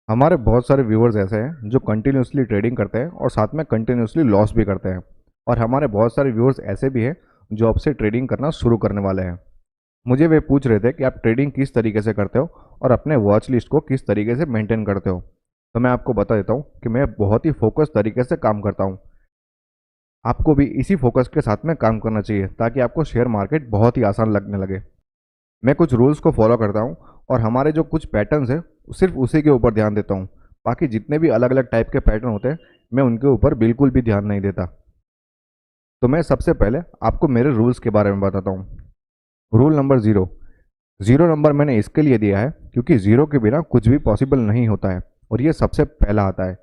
हमारे बहुत सारे व्यूअर्स ऐसे हैं जो कंटिन्यूसली ट्रेडिंग करते हैं और साथ में कंटिन्यूसली लॉस भी करते हैं। और हमारे बहुत सारे व्यूअर्स ऐसे भी हैं जो अब से ट्रेडिंग करना शुरू करने वाले हैं। मुझे वे पूछ रहे थे कि आप ट्रेडिंग किस तरीके से करते हो और अपने वॉच लिस्ट को किस तरीके से मेंटेन करते हो। तो मैं आपको बता देता हूँ कि मैं बहुत ही फोकस तरीके से काम करता हूँ। आपको भी इसी फोकस के साथ में काम करना चाहिए ताकि आपको शेयर मार्केट बहुत ही आसान लगने लगे। मैं कुछ रूल्स को फॉलो करता हूँ और हमारे जो कुछ पैटर्न्स हैं सिर्फ उसी के ऊपर ध्यान देता हूँ। बाकी जितने भी अलग अलग टाइप के पैटर्न होते हैं मैं उनके ऊपर बिल्कुल भी ध्यान नहीं देता। तो मैं सबसे पहले आपको मेरे रूल्स के बारे में बताता हूँ। Rule number zero. Zero number मैंने इसके लिए दिया है क्योंकि ज़ीरो के बिना कुछ भी पॉसिबल नहीं होता है और ये सबसे पहला आता है।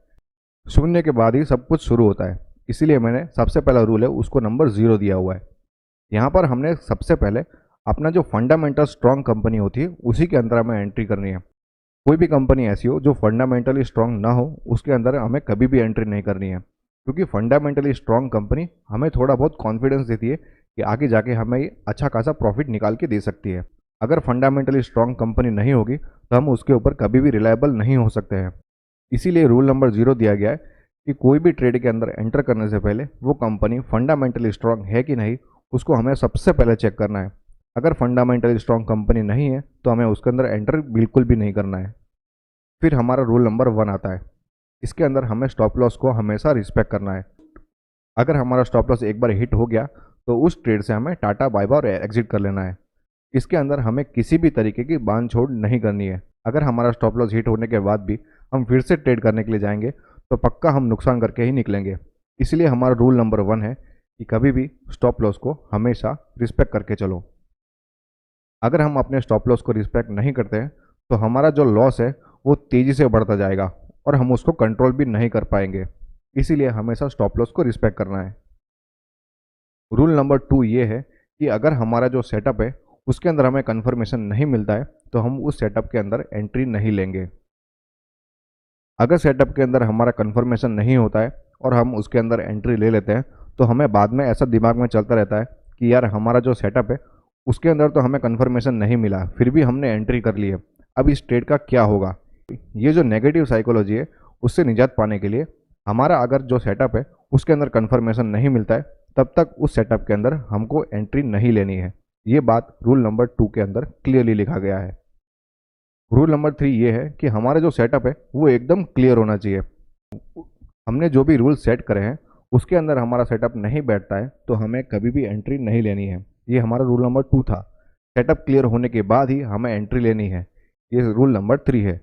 शून्य के बाद ही सब कुछ शुरू होता है, इसीलिए मैंने सबसे पहला रूल है उसको नंबर ज़ीरो दिया हुआ है। यहाँ पर हमने सबसे पहले अपना जो फंडामेंटल स्ट्रॉन्ग कंपनी होती है उसी के अंदर हमें एंट्री करनी है। कोई भी कंपनी ऐसी हो जो फंडामेंटली स्ट्रांग ना हो उसके अंदर हमें कभी भी एंट्री नहीं करनी है, क्योंकि फंडामेंटली स्ट्रांग कंपनी हमें थोड़ा बहुत कॉन्फिडेंस देती है कि आगे जाके हमें अच्छा खासा प्रॉफिट निकाल के दे सकती है। अगर फंडामेंटली स्ट्रांग कंपनी नहीं होगी तो हम उसके ऊपर कभी भी रिलायबल नहीं हो सकते हैं। इसीलिए रूल नंबर ज़ीरो दिया गया है कि कोई भी ट्रेड के अंदर एंटर करने से पहले वो कंपनी फंडामेंटली स्ट्रांग है कि नहीं उसको हमें सबसे पहले चेक करना है। अगर फंडामेंटली स्ट्रांग कंपनी नहीं है तो हमें उसके अंदर एंटर बिल्कुल भी नहीं करना है। फिर हमारा रूल नंबर वन आता है। इसके अंदर हमें स्टॉप लॉस को हमेशा रिस्पेक्ट करना है। अगर हमारा स्टॉप लॉस एक बार हिट हो गया तो उस ट्रेड से हमें टाटा बाय बाय और एग्जिट कर लेना है। इसके अंदर हमें किसी भी तरीके की बांध छोड़ नहीं करनी है। अगर हमारा स्टॉप लॉस हिट होने के बाद भी हम फिर से ट्रेड करने के लिए जाएंगे तो पक्का हम नुकसान करके ही निकलेंगे। इसलिए हमारा रूल नंबर वन है कि कभी भी स्टॉप लॉस को हमेशा रिस्पेक्ट करके चलो। अगर हम अपने स्टॉप लॉस को रिस्पेक्ट नहीं करते हैं तो हमारा जो लॉस है वो तेज़ी से बढ़ता जाएगा और हम उसको कंट्रोल भी नहीं कर पाएंगे। इसीलिए हमेशा स्टॉप लॉस को रिस्पेक्ट करना है। रूल नंबर टू ये है कि अगर हमारा जो सेटअप है उसके अंदर हमें कंफर्मेशन नहीं मिलता है तो हम उस सेटअप के अंदर एंट्री नहीं लेंगे। अगर सेटअप के अंदर हमारा कंफर्मेशन नहीं होता है और हम उसके अंदर एंट्री ले लेते हैं तो हमें बाद में ऐसा दिमाग में चलता रहता है कि यार हमारा जो सेटअप है उसके अंदर तो हमें कंफर्मेशन नहीं मिला फिर भी हमने एंट्री कर ली है, अब इस ट्रेड का क्या होगा। ये जो नेगेटिव साइकोलॉजी है उससे निजात पाने के लिए हमारा अगर जो सेटअप है उसके अंदर कंफर्मेशन नहीं मिलता है तब तक उस सेटअप के अंदर हमको एंट्री नहीं लेनी है। ये बात रूल नंबर टू के अंदर क्लियरली लिखा गया है। रूल नंबर थ्री ये है कि हमारा जो सेटअप है वो एकदम क्लियर होना चाहिए। हमने जो भी रूल सेट करे हैं उसके अंदर हमारा सेटअप नहीं बैठता है तो हमें कभी भी एंट्री नहीं लेनी है। ये हमारा रूल नंबर टू था। सेटअप क्लियर होने के बाद ही हमें एंट्री लेनी है। ये रूल नंबर थ्री है।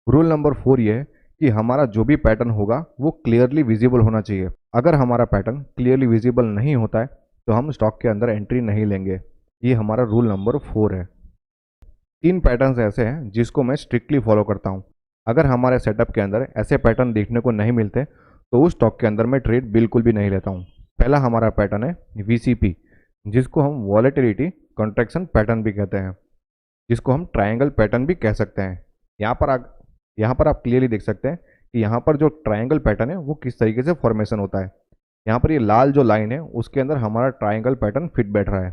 रूल नंबर फोर ये है कि हमारा जो भी पैटर्न होगा वो क्लियरली विजिबल होना चाहिए। अगर हमारा पैटर्न क्लियरली विजिबल नहीं होता है तो हम स्टॉक के अंदर एंट्री नहीं लेंगे। ये हमारा रूल नंबर फोर है। तीन पैटर्न्स ऐसे हैं जिसको मैं स्ट्रिक्टली फॉलो करता हूँ। अगर हमारे सेटअप के अंदर ऐसे पैटर्न देखने को नहीं मिलते तो उस स्टॉक के अंदर मैं ट्रेड बिल्कुल भी नहीं लेता हूँ। पहला हमारा पैटर्न है वीसीपी, जिसको हम वॉलेटिलिटी कॉन्ट्रैक्शन पैटर्न भी कहते हैं, जिसको हम ट्रायंगल पैटर्न भी कह सकते हैं। यहाँ पर यहाँ पर आप क्लियरली देख सकते हैं कि यहाँ पर जो ट्रायंगल पैटर्न है वो किस तरीके से फॉर्मेशन होता है। यहाँ पर ये लाल जो लाइन है उसके अंदर हमारा ट्रायंगल पैटर्न फिट बैठ रहा है।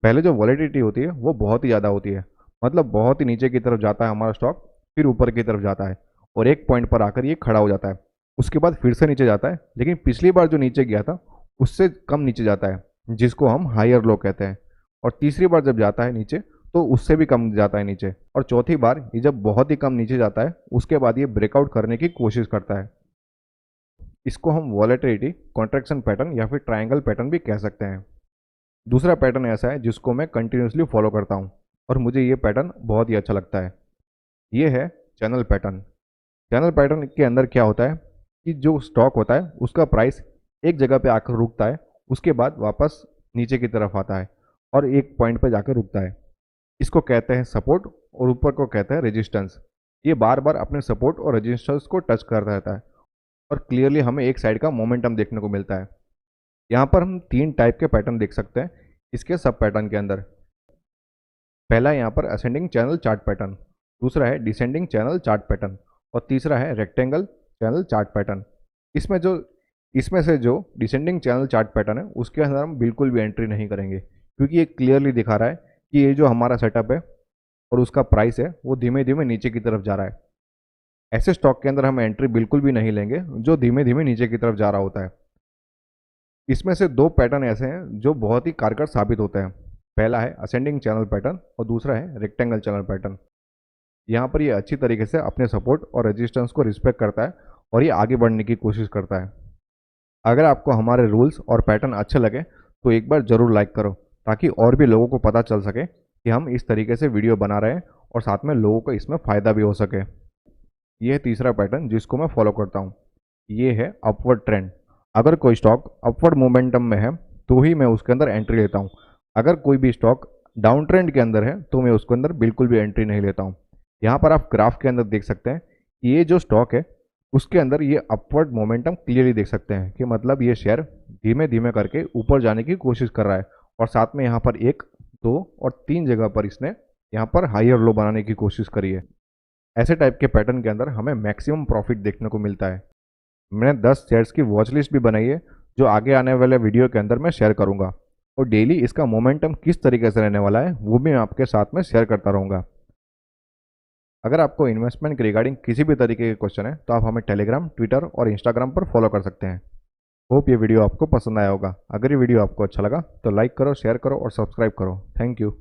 पहले जो वॉलेटिलिटी होती है वो बहुत ही ज़्यादा होती है, मतलब बहुत ही नीचे की तरफ जाता है हमारा स्टॉक, फिर ऊपर की तरफ जाता है और एक पॉइंट पर आकर ये खड़ा हो जाता है। उसके बाद फिर से नीचे जाता है, लेकिन पिछली बार जो नीचे गया था उससे कम नीचे जाता है जिसको हम हायर लो कहते हैं। और तीसरी बार जब जाता है नीचे तो उससे भी कम जाता है नीचे, और चौथी बार ये जब बहुत ही कम नीचे जाता है उसके बाद ये ब्रेकआउट करने की कोशिश करता है। इसको हम वॉलेटिलिटी कॉन्ट्रैक्शन पैटर्न या फिर ट्रायंगल पैटर्न भी कह सकते हैं। दूसरा पैटर्न ऐसा है जिसको मैं कंटिन्यूसली फॉलो करता हूँ और मुझे ये पैटर्न बहुत ही अच्छा लगता है। ये है चैनल पैटर्न। चैनल पैटर्न के अंदर क्या होता है कि जो स्टॉक होता है उसका प्राइस एक जगह पे आकर रुकता है, उसके बाद वापस नीचे की तरफ आता है और एक पॉइंट पे जाकर रुकता है। इसको कहते हैं सपोर्ट और ऊपर को कहते हैं रेजिस्टेंस। ये बार बार अपने सपोर्ट और रेजिस्टेंस को टच करता रहता है और क्लियरली हमें एक साइड का मोमेंटम देखने को मिलता है। यहाँ पर हम तीन टाइप के पैटर्न देख सकते हैं इसके सब पैटर्न के अंदर। पहला यहाँ पर असेंडिंग चैनल चार्ट पैटर्न, दूसरा है डिसेंडिंग चैनल चार्ट पैटर्न और तीसरा है रेक्टेंगल चैनल चार्ट पैटर्न। इसमें जो इसमें से जो डिसेंडिंग चैनल चार्ट पैटर्न है उसके अंदर हम बिल्कुल भी एंट्री नहीं करेंगे, क्योंकि ये क्लियरली दिखा रहा है कि ये जो हमारा सेटअप है और उसका प्राइस है वो धीमे धीमे नीचे की तरफ जा रहा है। ऐसे स्टॉक के अंदर हम एंट्री बिल्कुल भी नहीं लेंगे जो धीमे धीमे नीचे की तरफ जा रहा होता है। इसमें से दो पैटर्न ऐसे हैं जो बहुत ही कारगर साबित होते हैं। पहला है असेंडिंग चैनल पैटर्न और दूसरा है रेक्टेंगल चैनल पैटर्न। यहाँ पर ये अच्छी तरीके से अपने सपोर्ट और रेजिस्टेंस को रिस्पेक्ट करता है और ये आगे बढ़ने की कोशिश करता है। अगर आपको हमारे रूल्स और पैटर्न अच्छे लगे तो एक बार ज़रूर लाइक करो, ताकि और भी लोगों को पता चल सके कि हम इस तरीके से वीडियो बना रहे हैं और साथ में लोगों को इसमें फ़ायदा भी हो सके। ये है तीसरा पैटर्न जिसको मैं फॉलो करता हूँ। ये है अपवर्ड ट्रेंड। अगर कोई स्टॉक अपवर्ड मोमेंटम में है तो ही मैं उसके अंदर एंट्री लेता हूँ। अगर कोई भी स्टॉक डाउन ट्रेंड के अंदर है तो मैं उसके अंदर बिल्कुल भी एंट्री नहीं लेता हूँ। यहाँ पर आप ग्राफ के अंदर देख सकते हैं, ये जो स्टॉक है उसके अंदर ये अपवर्ड मोमेंटम क्लियरली देख सकते हैं कि मतलब ये शेयर धीमे धीमे करके ऊपर जाने की कोशिश कर रहा है और साथ में यहाँ पर 1, 2 और 3 जगह पर इसने यहाँ पर हायर लो बनाने की कोशिश करी है। ऐसे टाइप के पैटर्न के अंदर हमें मैक्सिमम प्रॉफिट देखने को मिलता है। मैंने 10 शेयर्स की वॉच लिस्ट भी बनाई है जो आगे आने वाले वीडियो के अंदर मैं शेयर करूंगा, और डेली इसका मोमेंटम किस तरीके से रहने वाला है वो भी मैं आपके साथ में शेयर करता रहूँगा। अगर आपको इन्वेस्टमेंट के रिगार्डिंग किसी भी तरीके के क्वेश्चन है तो आप हमें टेलीग्राम, ट्विटर और इंस्टाग्राम पर फॉलो कर सकते हैं। होप ये वीडियो आपको पसंद आया होगा। अगर ये वीडियो आपको अच्छा लगा तो लाइक करो, शेयर करो और सब्सक्राइब करो। Thank you.